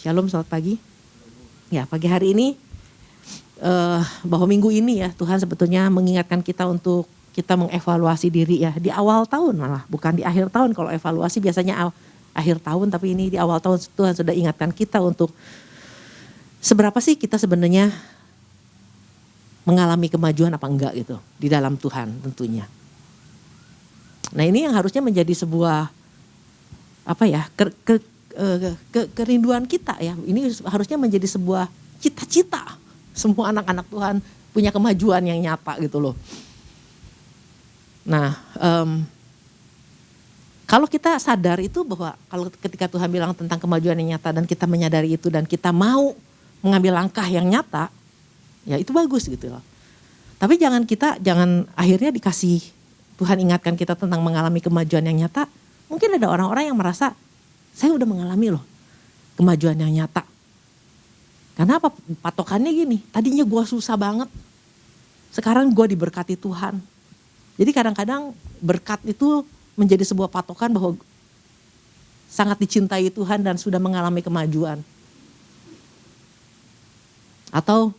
Shalom, selamat pagi. Ya, pagi hari ini bahwa minggu ini ya Tuhan sebetulnya mengingatkan kita untuk kita mengevaluasi diri ya di awal tahun, malah bukan di akhir tahun. Kalau evaluasi biasanya akhir tahun, tapi ini di awal tahun Tuhan sudah ingatkan kita untuk seberapa sih kita sebenarnya mengalami kemajuan apa enggak gitu di dalam Tuhan tentunya. Nah, ini yang harusnya menjadi sebuah kerinduan kita ya. Ini harusnya menjadi sebuah cita-cita. Semua anak-anak Tuhan punya kemajuan yang nyata gitu loh. Nah, kalau kita sadar itu bahwa kalau ketika Tuhan bilang tentang kemajuan yang nyata dan kita menyadari itu dan kita mau mengambil langkah yang nyata, ya itu bagus gitu loh. Tapi jangan akhirnya dikasih Tuhan ingatkan kita tentang mengalami kemajuan yang nyata. Mungkin ada orang-orang yang merasa saya udah mengalami loh kemajuan yang nyata. Karena apa? Patokannya gini, tadinya gue susah banget, sekarang gue diberkati Tuhan. Jadi kadang-kadang berkat itu menjadi sebuah patokan bahwa sangat dicintai Tuhan dan sudah mengalami kemajuan. Atau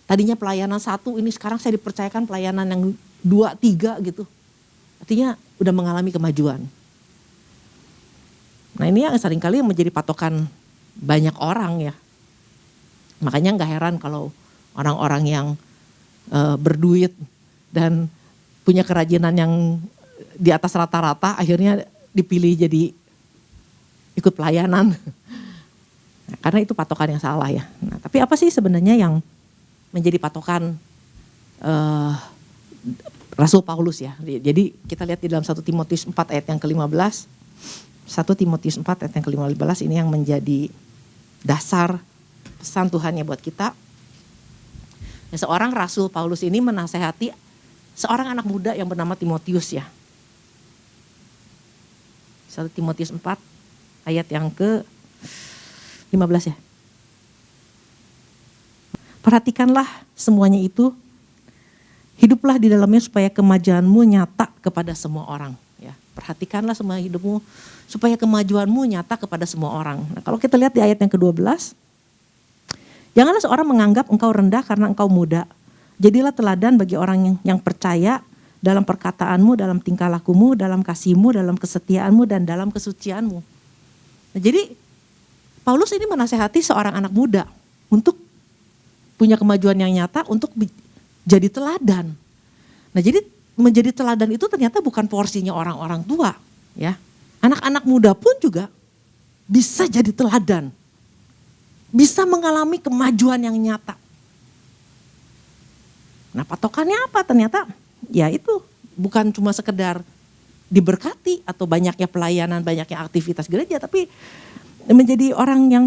tadinya pelayanan 1, ini sekarang saya dipercayakan pelayanan yang 2, 3 gitu. Artinya udah mengalami kemajuan. Nah, ini yang seringkali menjadi patokan banyak orang ya. Makanya gak heran kalau orang-orang yang berduit dan punya kerajinan yang di atas rata-rata akhirnya dipilih jadi ikut pelayanan. Nah, karena itu patokan yang salah ya. Nah, tapi apa sih sebenarnya yang menjadi patokan Rasul Paulus ya. Jadi kita lihat di dalam 1 Timotius 4 ayat yang ke-15. 1 Timotius 4 ayat yang ke-15 ini yang menjadi dasar pesan Tuhan ya buat kita. Ya, seorang Rasul Paulus ini menasehati seorang anak muda yang bernama Timotius ya. 1 Timotius 4 ayat yang ke-15 ya. Perhatikanlah semuanya itu, hiduplah di dalamnya supaya kemajuanmu nyata kepada semua orang. Ya, perhatikanlah semua hidupmu supaya kemajuanmu nyata kepada semua orang. Nah, kalau kita lihat di ayat yang ke-12, janganlah seorang menganggap engkau rendah karena engkau muda. Jadilah teladan bagi orang yang percaya dalam perkataanmu, dalam tingkah lakumu, dalam kasihmu, dalam kesetiaanmu, dan dalam kesucianmu. Nah, jadi Paulus ini menasehati seorang anak muda untuk punya kemajuan yang nyata, untuk jadi teladan. Nah, jadi menjadi teladan itu ternyata bukan porsinya orang-orang tua, ya. Anak-anak muda pun juga bisa jadi teladan, bisa mengalami kemajuan yang nyata. Nah, patokannya apa? Ternyata ya itu bukan cuma sekedar diberkati atau banyaknya pelayanan, banyaknya aktivitas gereja, tapi menjadi orang yang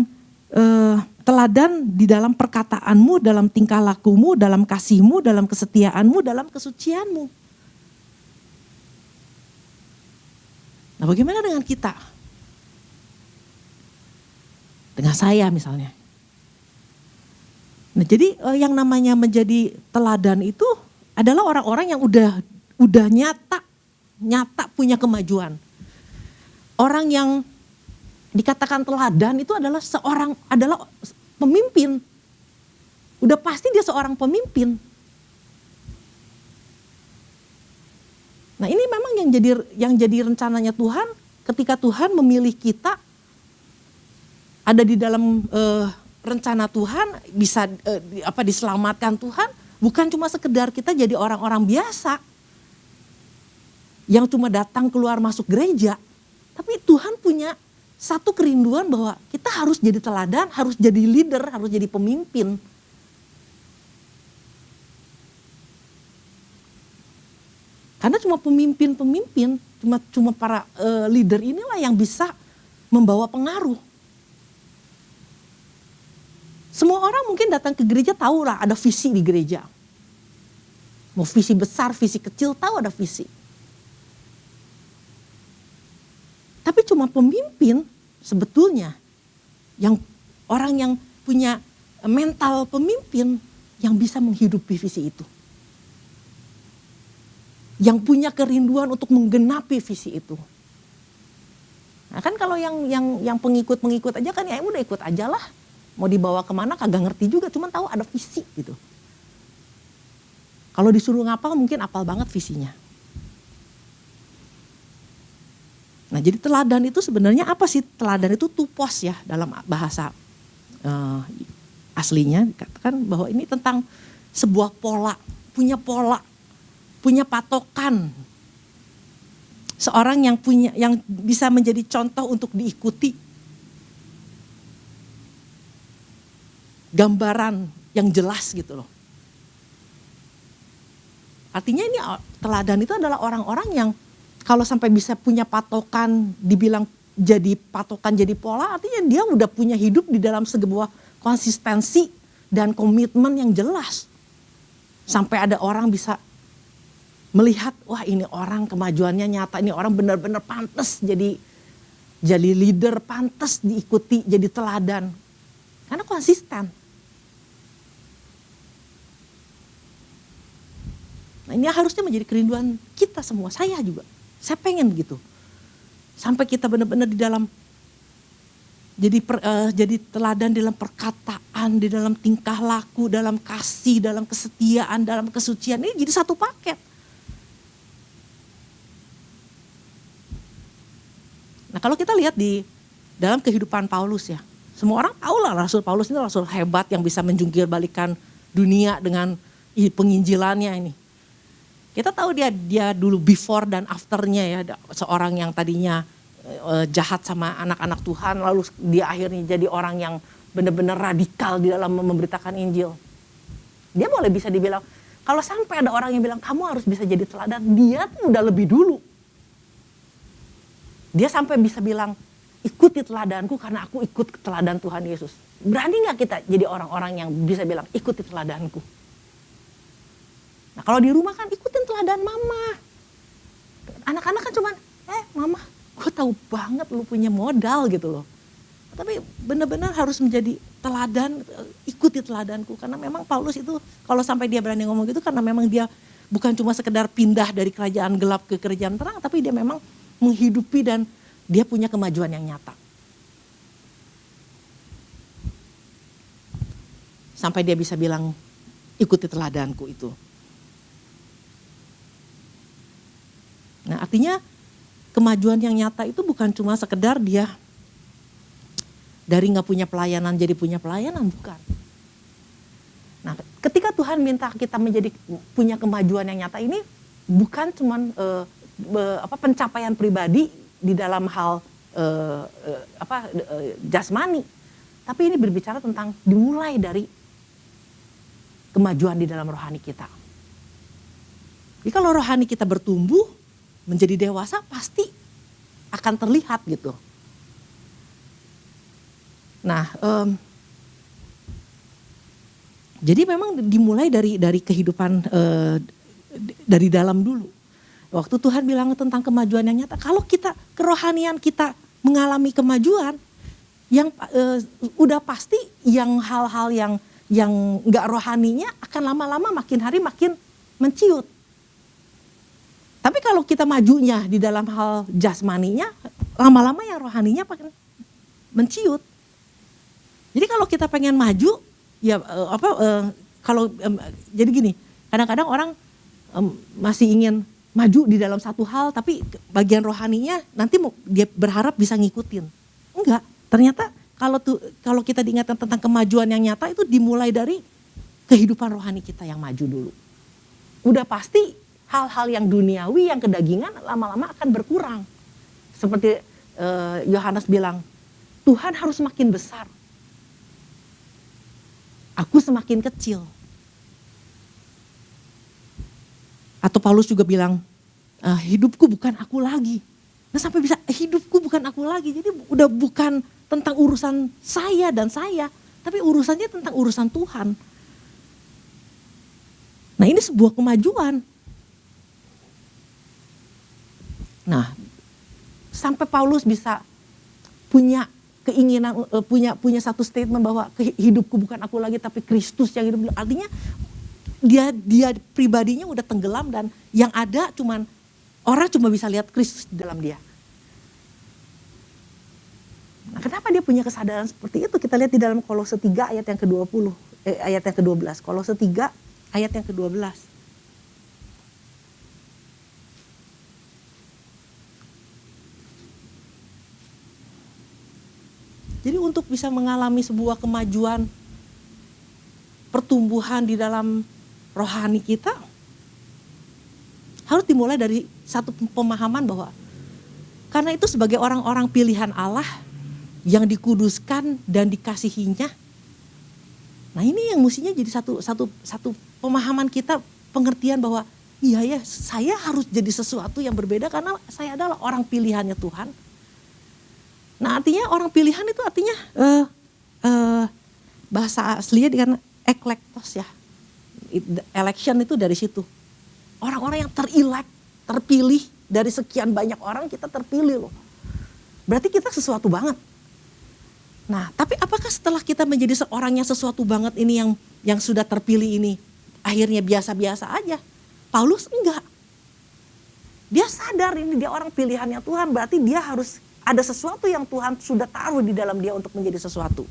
teladan di dalam perkataanmu, dalam tingkah lakumu, dalam kasihmu, dalam kesetiaanmu, dalam kesucianmu. Nah, bagaimana dengan kita? Dengan saya misalnya. Nah, jadi yang namanya menjadi teladan itu adalah orang-orang yang udah nyata punya kemajuan. Orang yang dikatakan teladan itu adalah adalah pemimpin. Udah pasti dia seorang pemimpin. Nah, ini memang yang jadi rencananya Tuhan ketika Tuhan memilih kita ada di dalam rencana Tuhan, bisa diselamatkan Tuhan, bukan cuma sekedar kita jadi orang-orang biasa yang cuma datang keluar masuk gereja, tapi Tuhan punya satu kerinduan bahwa kita harus jadi teladan, harus jadi leader, harus jadi pemimpin. Karena cuma pemimpin, cuma para leader inilah yang bisa membawa pengaruh. Semua orang mungkin datang ke gereja tahu lah ada visi di gereja. Mau visi besar, visi kecil, tahu ada visi. Tapi cuma pemimpin sebetulnya, orang yang punya mental pemimpin yang bisa menghidupi visi itu. Yang punya kerinduan untuk menggenapi visi itu. Nah, kan kalau yang pengikut-pengikut aja kan ya udah ikut aja lah. Mau dibawa kemana kagak ngerti juga, cuman tahu ada visi gitu. Kalau disuruh ngapal mungkin apal banget visinya. Nah jadi teladan itu sebenarnya apa sih? Teladan itu tupos ya dalam bahasa aslinya. Dikatakan bahwa ini tentang sebuah pola, punya patokan. Seorang yang bisa menjadi contoh untuk diikuti. Gambaran yang jelas gitu loh. Artinya ini teladan itu adalah orang-orang yang kalau sampai bisa punya patokan, dibilang jadi patokan, jadi pola, artinya dia udah punya hidup di dalam sebuah konsistensi dan komitmen yang jelas. Sampai ada orang bisa melihat, wah ini orang kemajuannya nyata, ini orang benar-benar pantas jadi leader, pantas diikuti, jadi teladan. Karena konsisten. Nah ini harusnya menjadi kerinduan kita semua, saya juga. Saya pengen gitu. Sampai kita benar-benar di dalam jadi teladan dalam perkataan, di dalam tingkah laku, dalam kasih, dalam kesetiaan, dalam kesucian. Ini jadi satu paket. Nah kalau kita lihat di dalam kehidupan Paulus ya. Semua orang tahu lah Rasul Paulus ini rasul hebat yang bisa menjungkir balikan dunia dengan penginjilannya ini. Kita tahu dia dulu before dan afternya ya, seorang yang tadinya jahat sama anak-anak Tuhan, lalu dia akhirnya jadi orang yang benar-benar radikal di dalam memberitakan Injil. Dia boleh bisa dibilang, kalau sampai ada orang yang bilang kamu harus bisa jadi teladan, dia tuh udah lebih dulu. Dia sampai bisa bilang, ikuti teladanku karena aku ikut teladan Tuhan Yesus. Berani gak kita jadi orang-orang yang bisa bilang, ikuti teladanku? Nah kalau di rumah kan ikutin teladan mama. Anak-anak kan cuman, mama gue tahu banget lu punya modal gitu loh. Tapi benar-benar harus menjadi teladan, ikuti teladanku. Karena memang Paulus itu kalau sampai dia berani ngomong gitu karena memang dia bukan cuma sekedar pindah dari kerajaan gelap ke kerajaan terang. Tapi dia memang menghidupi dan dia punya kemajuan yang nyata. Sampai dia bisa bilang ikuti teladanku itu. Nah artinya kemajuan yang nyata itu bukan cuma sekedar dia dari gak punya pelayanan jadi punya pelayanan, bukan. Nah ketika Tuhan minta kita menjadi punya kemajuan yang nyata ini bukan cuma pencapaian pribadi di dalam hal jasmani. Tapi ini berbicara tentang dimulai dari kemajuan di dalam rohani kita. Jadi kalau rohani kita bertumbuh, menjadi dewasa pasti akan terlihat gitu. Nah, jadi memang dimulai dari kehidupan dari dalam dulu. Waktu Tuhan bilang tentang kemajuan yang nyata, kalau kita kerohanian kita mengalami kemajuan, yang udah pasti yang hal-hal yang nggak rohaninya akan lama-lama makin hari makin menciut. Tapi kalau kita majunya di dalam hal jasmaninya, lama-lama yang rohaninya makin menciut. Jadi kalau kita pengen maju, ya jadi gini, kadang-kadang orang masih ingin maju di dalam satu hal, tapi bagian rohaninya nanti dia berharap bisa ngikutin. Enggak, ternyata kalau kita diingatkan tentang kemajuan yang nyata itu dimulai dari kehidupan rohani kita yang maju dulu. Udah pasti hal-hal yang duniawi, yang kedagingan lama-lama akan berkurang. Seperti Yohanes bilang, Tuhan harus makin besar. Aku semakin kecil. Atau Paulus juga bilang, hidupku bukan aku lagi. Nah sampai bisa hidupku bukan aku lagi. Jadi udah bukan tentang urusan saya dan saya. Tapi urusannya tentang urusan Tuhan. Nah ini sebuah kemajuan. Nah, sampai Paulus bisa punya keinginan, punya satu statement bahwa hidupku bukan aku lagi tapi Kristus yang hidup. Artinya dia pribadinya udah tenggelam dan yang ada orang cuma bisa lihat Kristus di dalam dia. Nah, kenapa dia punya kesadaran seperti itu? Kita lihat di dalam Kolose 3 ayat yang ke-20, ayat yang ke-12. Kolose 3 ayat yang ke-12. Jadi untuk bisa mengalami sebuah kemajuan, pertumbuhan di dalam rohani kita, harus dimulai dari satu pemahaman bahwa karena itu sebagai orang-orang pilihan Allah yang dikuduskan dan dikasihinya. Nah ini yang mestinya jadi satu pemahaman kita, pengertian bahwa iya ya, saya harus jadi sesuatu yang berbeda karena saya adalah orang pilihannya Tuhan. Nah artinya orang pilihan itu artinya bahasa aslinya dengan eklektos ya. Election itu dari situ. Orang-orang yang terpilih dari sekian banyak orang, kita terpilih loh. Berarti kita sesuatu banget. Nah tapi apakah setelah kita menjadi seorang yang sesuatu banget ini yang sudah terpilih ini akhirnya biasa-biasa aja? Paulus enggak. Dia sadar ini dia orang pilihannya Tuhan, berarti dia harus ada sesuatu yang Tuhan sudah taruh di dalam dia untuk menjadi sesuatu.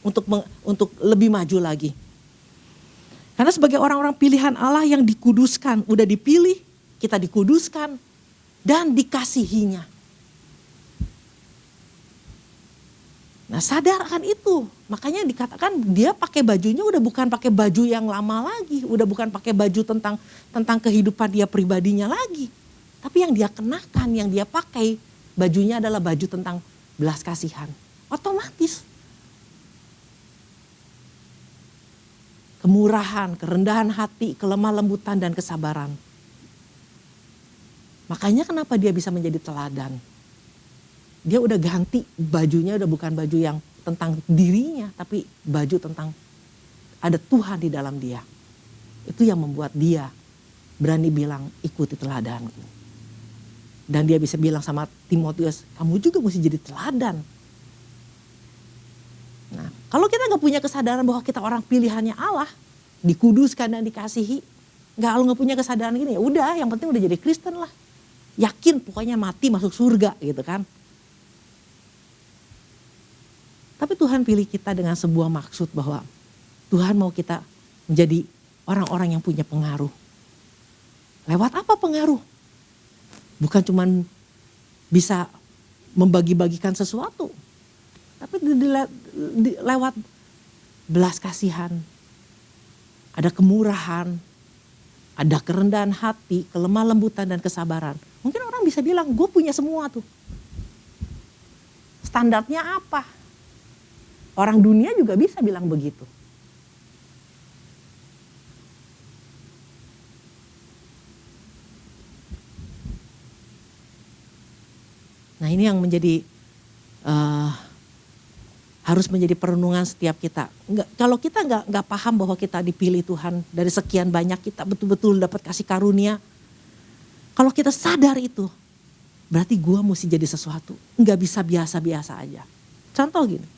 Untuk lebih maju lagi. Karena sebagai orang-orang pilihan Allah yang dikuduskan, udah dipilih, kita dikuduskan dan dikasihinya. Nah sadar akan itu, makanya dikatakan dia pakai bajunya udah bukan pakai baju yang lama lagi, udah bukan pakai baju tentang kehidupan dia pribadinya lagi. Tapi yang dia kenakan, yang dia pakai, bajunya adalah baju tentang belas kasihan. Otomatis. Kemurahan, kerendahan hati, kelemah lembutan dan kesabaran. Makanya kenapa dia bisa menjadi teladan. Dia udah ganti bajunya, udah bukan baju yang tentang dirinya, tapi baju tentang ada Tuhan di dalam dia. Itu yang membuat dia berani bilang ikuti teladanku. Dan dia bisa bilang sama Timotius, kamu juga mesti jadi teladan. Nah, kalau kita nggak punya kesadaran bahwa kita orang pilihannya Allah, dikuduskan dan dikasihi, kalau nggak punya kesadaran gini, ya udah, yang penting udah jadi Kristen lah, yakin pokoknya mati masuk surga gitu kan. Tapi Tuhan pilih kita dengan sebuah maksud bahwa Tuhan mau kita menjadi orang-orang yang punya pengaruh. Lewat apa pengaruh? Bukan cuman bisa membagi-bagikan sesuatu, tapi lewat belas kasihan, ada kemurahan, ada kerendahan hati, kelemah lembutan dan kesabaran. Mungkin orang bisa bilang, gue punya semua tuh. Standarnya apa? Orang dunia juga bisa bilang begitu. Nah ini yang menjadi harus menjadi perenungan setiap kita. Kalau kita nggak paham bahwa kita dipilih Tuhan dari sekian banyak, kita betul-betul dapat kasih karunia. Kalau kita sadar itu, berarti gue mesti jadi sesuatu. Nggak bisa biasa-biasa aja. Contoh gini,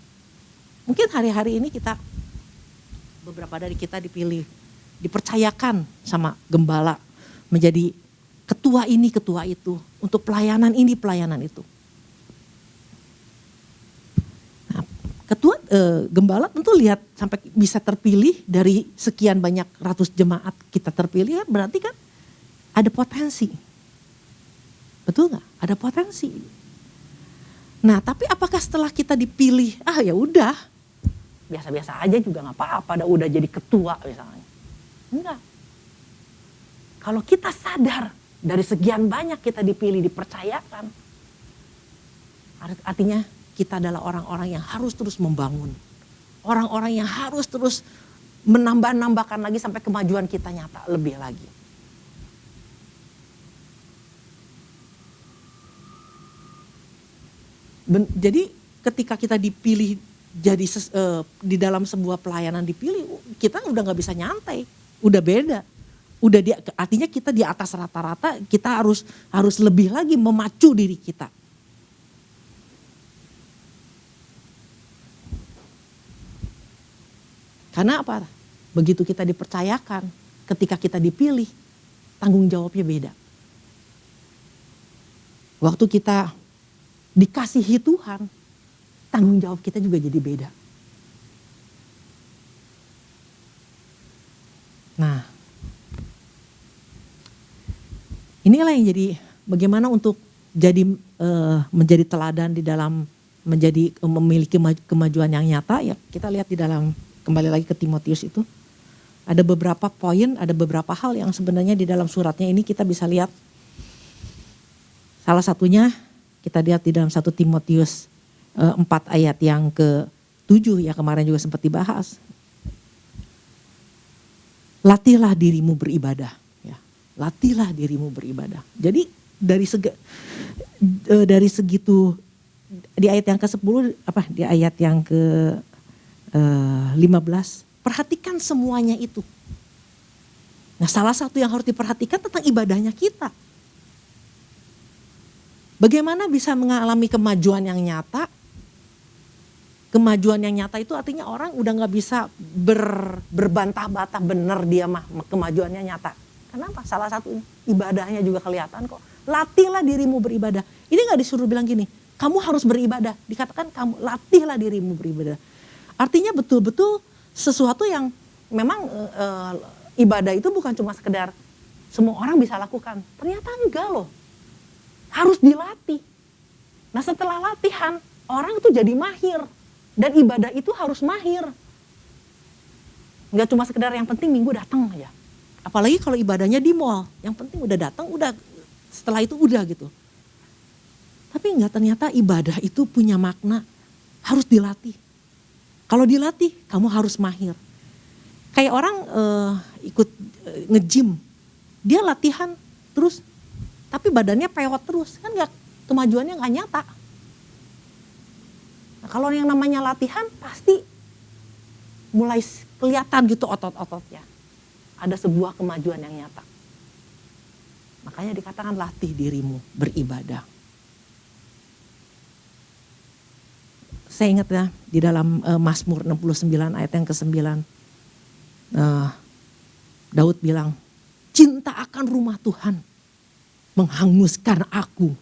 mungkin hari-hari ini beberapa dari kita dipilih, dipercayakan sama gembala menjadi ketua ini, ketua itu, untuk pelayanan ini, pelayanan itu. Ketua gembala tentu lihat sampai bisa terpilih dari sekian banyak ratus jemaat kita terpilih, kan berarti kan ada potensi. Betul nggak? Ada potensi. Nah, tapi apakah setelah kita dipilih, ya udah, biasa-biasa aja juga nggak apa-apa, udah jadi ketua misalnya. Enggak. Kalau kita sadar dari sekian banyak kita dipilih, dipercayakan, artinya kita adalah orang-orang yang harus terus membangun. Orang-orang yang harus terus menambah-nambahkan lagi sampai kemajuan kita nyata lebih lagi. Jadi ketika kita dipilih jadi di dalam sebuah pelayanan dipilih, kita udah nggak bisa nyantai, udah beda. Artinya kita di atas rata-rata, kita harus lebih lagi memacu diri kita. Karena apa? Begitu kita dipercayakan, ketika kita dipilih, tanggung jawabnya beda. Waktu kita dikasihi Tuhan, tanggung jawab kita juga jadi beda. Nah, inilah yang jadi bagaimana untuk jadi menjadi teladan di dalam memiliki kemajuan yang nyata. Ya kita lihat di dalam, kembali lagi ke Timotius itu, ada beberapa poin, ada beberapa hal yang sebenarnya di dalam suratnya ini kita bisa lihat. Salah satunya kita lihat di dalam 1 Timotius 4 ayat yang ke-7 ya, kemarin juga sempat dibahas. Latihlah dirimu beribadah, ya. Latihlah dirimu beribadah. Jadi dari segitu, di ayat yang ke-10 di ayat yang ke-15, perhatikan semuanya itu. Nah, salah satu yang harus diperhatikan tentang ibadahnya kita. Bagaimana bisa mengalami kemajuan yang nyata? Kemajuan yang nyata itu artinya orang udah gak bisa berbantah-bantah bener dia mah kemajuannya nyata. Kenapa? Salah satunya ibadahnya juga kelihatan kok. Latihlah dirimu beribadah. Ini gak disuruh bilang gini, kamu harus beribadah. Dikatakan kamu latihlah dirimu beribadah. Artinya betul-betul sesuatu yang memang ibadah itu bukan cuma sekedar semua orang bisa lakukan. Ternyata enggak loh. Harus dilatih. Nah setelah latihan orang tuh jadi mahir. Dan ibadah itu harus mahir. Enggak cuma sekedar yang penting minggu datang aja. Apalagi kalau ibadahnya di mall. Yang penting udah datang, udah setelah itu udah gitu. Tapi enggak, ternyata ibadah itu punya makna. Harus dilatih. Kalau dilatih kamu harus mahir. Kayak orang ikut nge-gym. Dia latihan terus. Tapi badannya pewot terus. Kan enggak, kemajuannya enggak nyata. Nah, kalau yang namanya latihan pasti mulai kelihatan gitu otot-ototnya. Ada sebuah kemajuan yang nyata. Makanya dikatakan latih dirimu beribadah. Saya ingat ya di dalam Mazmur 69 ayat yang ke-9. Daud bilang, cinta akan rumah Tuhan menghanguskan aku.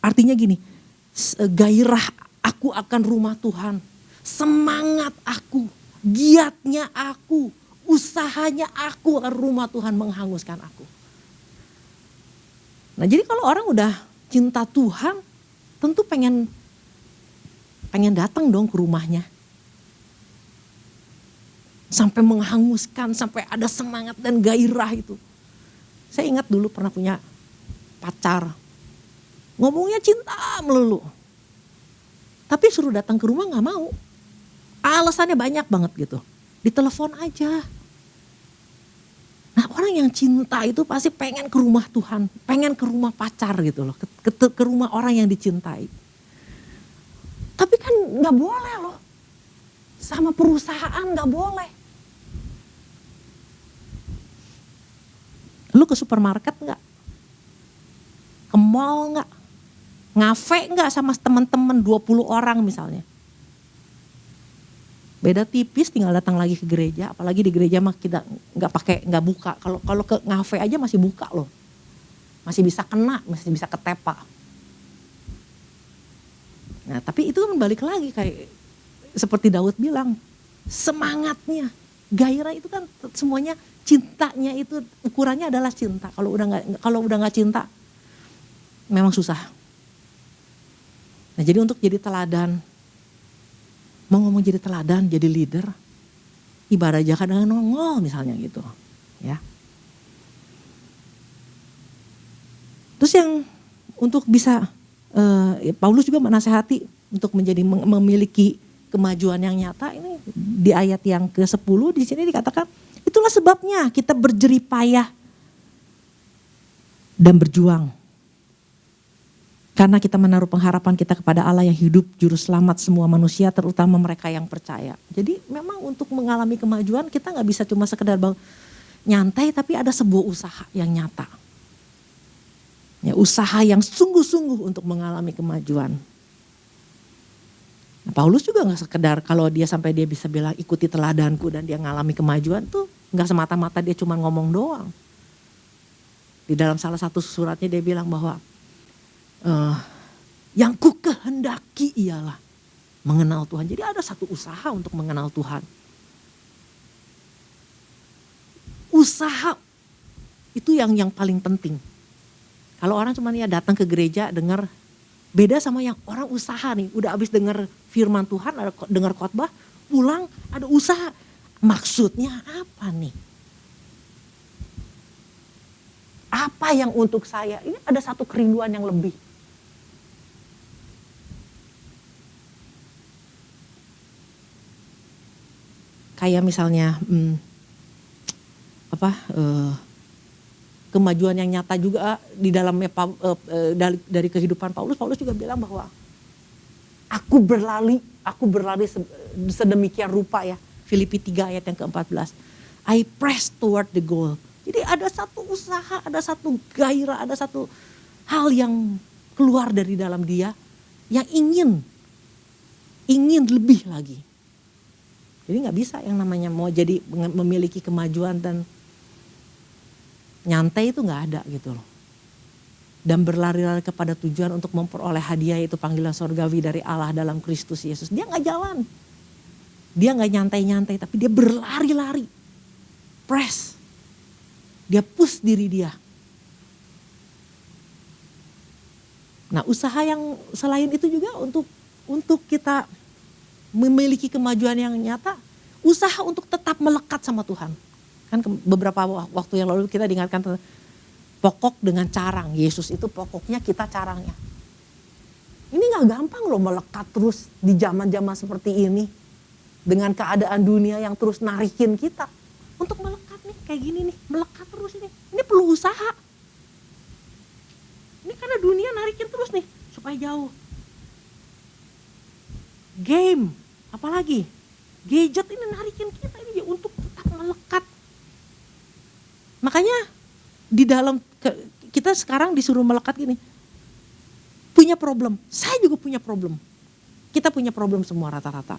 Artinya gini, gairah aku akan rumah Tuhan, semangat aku, giatnya aku, usahanya aku akan rumah Tuhan menghanguskan aku. Nah jadi kalau orang udah cinta Tuhan, tentu pengen datang dong ke rumahnya. Sampai menghanguskan, sampai ada semangat dan gairah itu. Saya ingat dulu pernah punya pacar. Ngomongnya cinta melulu. Tapi suruh datang ke rumah gak mau. Alasannya banyak banget gitu. Ditelepon aja. Nah orang yang cinta itu pasti pengen ke rumah Tuhan. Pengen ke rumah pacar gitu loh. Ke rumah orang yang dicintai. Tapi kan gak boleh loh. Sama perusahaan gak boleh. Lu ke supermarket gak? Ke mall gak? Ngafe gak sama teman-teman 20 orang misalnya? Beda tipis tinggal datang lagi ke gereja. Apalagi di gereja mah kita gak buka. Kalau ke ngafe aja masih buka loh. Masih bisa kena, masih bisa ketepa. Nah tapi itu kan balik lagi kayak seperti Daud bilang. Semangatnya, gairah itu kan semuanya, cintanya itu ukurannya adalah cinta. Kalau udah nggak cinta, memang susah. Nah jadi untuk jadi teladan, mau ngomong jadi teladan, jadi leader, ibadah aja kadang nongol misalnya gitu, ya. Terus yang untuk bisa, Paulus juga menasehati untuk memiliki kemajuan yang nyata ini di ayat yang ke-10 di sini dikatakan, itulah sebabnya kita berjerih payah dan berjuang. Karena kita menaruh pengharapan kita kepada Allah yang hidup, juru selamat semua manusia, terutama mereka yang percaya. Jadi memang untuk mengalami kemajuan kita gak bisa cuma sekedar nyantai, tapi ada sebuah usaha yang nyata. Ya, usaha yang sungguh-sungguh untuk mengalami kemajuan. Nah, Paulus juga gak sekedar kalau dia sampai dia bisa bilang ikuti teladanku dan dia ngalami kemajuan tuh gak semata-mata dia cuma ngomong doang. Di dalam salah satu suratnya dia bilang bahwa yang ku kehendaki ialah mengenal Tuhan. Jadi ada satu usaha untuk mengenal Tuhan. Usaha itu yang paling penting. Kalau orang cuma ya datang ke gereja dengar, beda sama yang orang usaha nih, udah habis dengar firman Tuhan, ada dengar khotbah, pulang ada usaha. Maksudnya apa nih? Apa yang untuk saya? Ini ada satu kerinduan yang lebih. Kayak misalnya kemajuan yang nyata juga di dalamnya dari kehidupan Paulus. Paulus juga bilang bahwa aku berlari sedemikian rupa ya. Filipi 3 ayat yang ke-14. I press toward the goal. Jadi ada satu usaha, ada satu gairah, ada satu hal yang keluar dari dalam dia yang ingin lebih lagi. Jadi gak bisa yang namanya mau jadi memiliki kemajuan dan nyantai itu gak ada gitu loh. Dan berlari-lari kepada tujuan untuk memperoleh hadiah itu panggilan sorgawi dari Allah dalam Kristus Yesus. Dia gak jalan. Dia gak nyantai-nyantai tapi dia berlari-lari. Press. Dia push diri dia. Nah usaha yang selain itu juga untuk kita memiliki kemajuan yang nyata. Usaha untuk tetap melekat sama Tuhan. Kan beberapa waktu yang lalu kita diingatkan tentang pokok dengan carang. Yesus itu pokoknya, kita carangnya. Ini gak gampang loh melekat terus di zaman-zaman seperti ini. Dengan keadaan dunia yang terus narikin kita. Untuk melekat nih kayak gini nih, melekat terus ini. Ini perlu usaha. Ini karena dunia narikin terus nih supaya jauh. Game, apalagi gadget ini narikin kita ini untuk tetap melekat. Makanya di dalam kita sekarang disuruh melekat gini. Punya problem, saya juga punya problem. Kita punya problem semua rata-rata.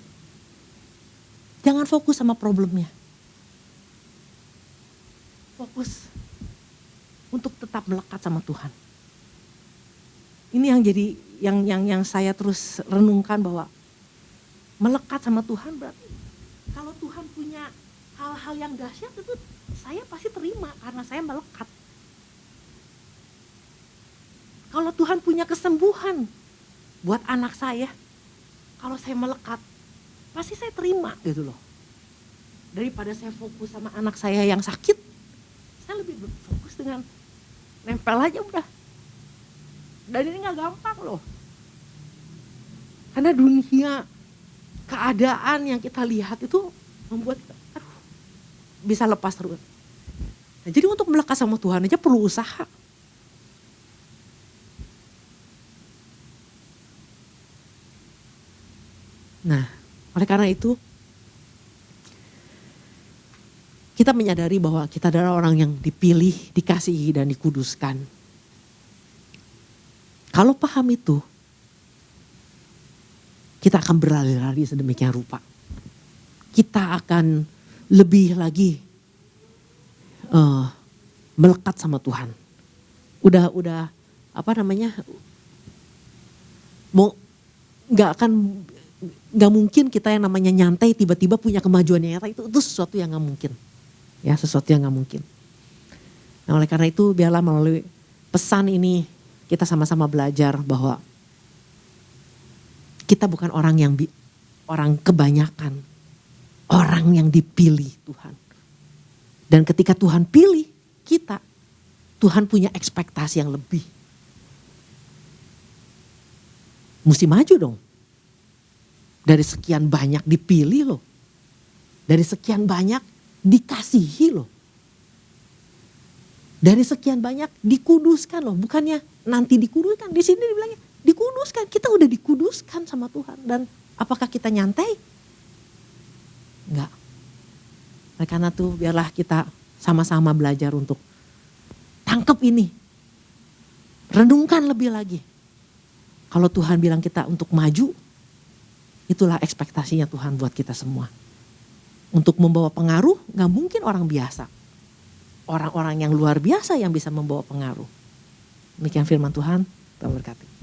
Jangan fokus sama problemnya. Fokus untuk tetap melekat sama Tuhan. Ini yang jadi yang saya terus renungkan bahwa melekat sama Tuhan berarti kalau Tuhan punya hal-hal yang dahsyat itu saya pasti terima karena saya melekat. Kalau Tuhan punya kesembuhan buat anak saya, kalau saya melekat pasti saya terima gitu loh. Daripada saya fokus sama anak saya yang sakit, saya lebih fokus dengan nempel aja udah. Dan ini gak gampang loh. Karena dunia, keadaan yang kita lihat itu membuat kita bisa lepas terus. Nah, jadi untuk melekat sama Tuhan aja perlu usaha. Nah, oleh karena itu kita menyadari bahwa kita adalah orang yang dipilih, dikasihi dan dikuduskan. Kalau paham itu, kita akan berlari-lari sedemikian rupa. Kita akan lebih lagi melekat sama Tuhan. Udah nggak mungkin kita yang namanya nyantai tiba-tiba punya kemajuan yang nyata, itu sesuatu yang nggak mungkin. Ya, sesuatu yang nggak mungkin. Nah, oleh karena itu biarlah melalui pesan ini kita sama-sama belajar bahwa kita bukan orang kebanyakan, orang yang dipilih Tuhan. Dan ketika Tuhan pilih kita, Tuhan punya ekspektasi yang lebih. Mesti maju dong. Dari sekian banyak dipilih loh. Dari sekian banyak dikasihi loh. Dari sekian banyak dikuduskan loh. Bukannya nanti dikuduskan. Di sini dibilangnya dikuduskan. Kita udah dikuduskan sama Tuhan. Dan apakah kita nyantai? Enggak. Nah, karena tuh biarlah kita sama-sama belajar untuk tangkap ini. Renungkan lebih lagi. Kalau Tuhan bilang kita untuk maju, itulah ekspektasinya Tuhan buat kita semua. Untuk membawa pengaruh gak mungkin orang biasa. orang-orang yang luar biasa yang bisa membawa pengaruh. Demikian firman Tuhan, Tuhan berkati.